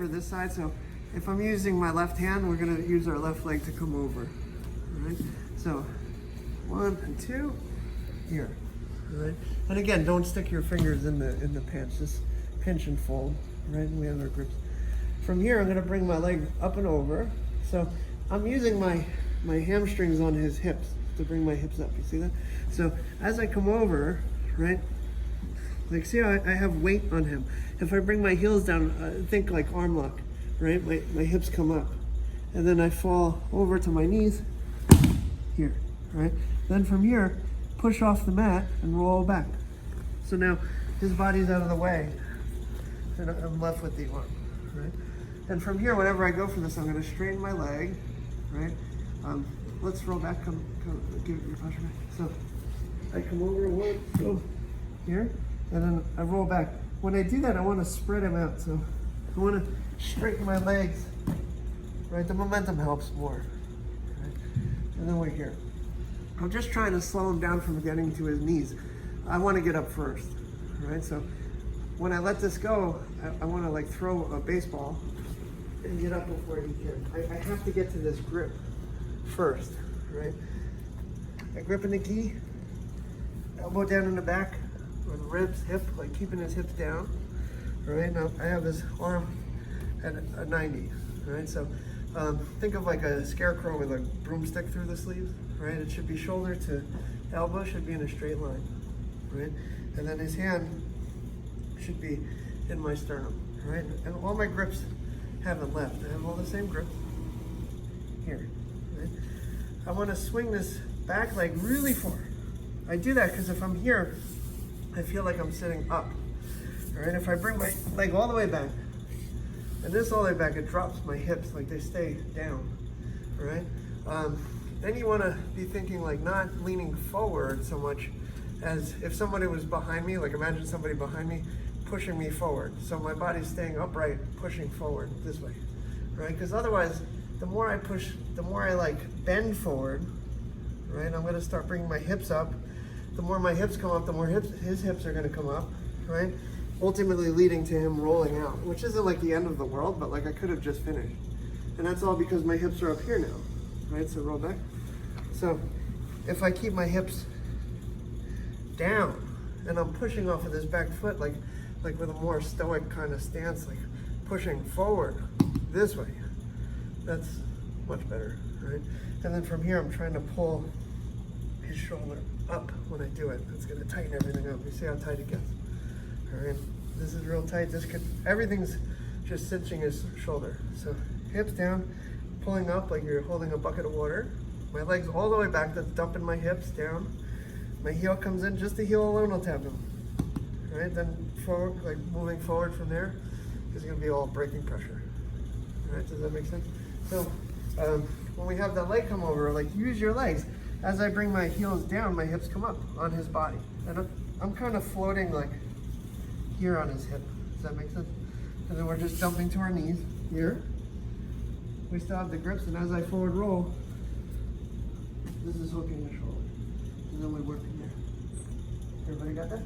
favor this side. So if I'm using my left hand, we're gonna use our left leg to come over. All right, so 1 and 2, here. All right, and again, don't stick your fingers in the pants. Just pinch and fold. Right, and we have our grips. From here, I'm gonna bring my leg up and over. So I'm using my hamstrings on his hips to bring my hips up. You see that? So as I come over, right, like see how I have weight on him. If I bring my heels down, think like arm lock, right? My hips come up, and then I fall over to my knees here, right? Then from here, push off the mat and roll back. So now his body's out of the way, and I'm left with the arm, right? And from here, whenever I go for this, I'm gonna straighten my leg, right? Let's roll back, come, give it your posture back. So I come over, go here, and then I roll back. When I do that, I wanna spread them out. So I wanna straighten my legs, right? The momentum helps more, right? And then we're here. I'm just trying to slow him down from getting to his knees. I wanna get up first, right? So when I let this go, I wanna like throw a baseball and get up before he can. I have to get to this grip first, right? I grip in the gi, elbow down in the back, or the ribs, hip, like keeping his hips down, right? Now I have his arm at a 90, right? So think of like a scarecrow with a broomstick through the sleeves, right? It should be shoulder to elbow, should be in a straight line, right? And then his hand should be in my sternum, right? And all my grips haven't left. I have all the same grips here, right? I want to swing this back leg really far. I do that because if I'm here, I feel like I'm sitting up, all right? If I bring my leg all the way back, and this all the way back, it drops my hips, like they stay down, all right? Then you want to be thinking like not leaning forward so much as if somebody was behind me, like imagine somebody behind me pushing me forward. So my body's staying upright, pushing forward this way, right? Because otherwise, the more I push, the more I like bend forward, right? I'm gonna start bringing my hips up. The more my hips come up, the more his hips are gonna come up, right? Ultimately leading to him rolling out, which isn't like the end of the world, but like I could have just finished. And that's all because my hips are up here now, right? So roll back. So if I keep my hips down and I'm pushing off of this back foot, like with a more stoic kind of stance, like pushing forward this way, that's much better, right? And then from here, I'm trying to pull his shoulder up when I do it. It's gonna tighten everything up. You see how tight it gets, all right? This is real tight. Everything's just cinching his shoulder. So hips down, pulling up like you're holding a bucket of water. My legs all the way back, that's dumping my hips down. My heel comes in, just the heel alone will tap him. Right, then forward, like moving forward from there is gonna be all braking pressure. All right, does that make sense? So when we have the leg come over, like use your legs. As I bring my heels down, my hips come up on his body. And I'm kind of floating like here on his hip. Does that make sense? And then we're just dumping to our knees here. We still have the grips, and as I forward roll, this is hooking the shoulder. And then we work from there. Everybody got that?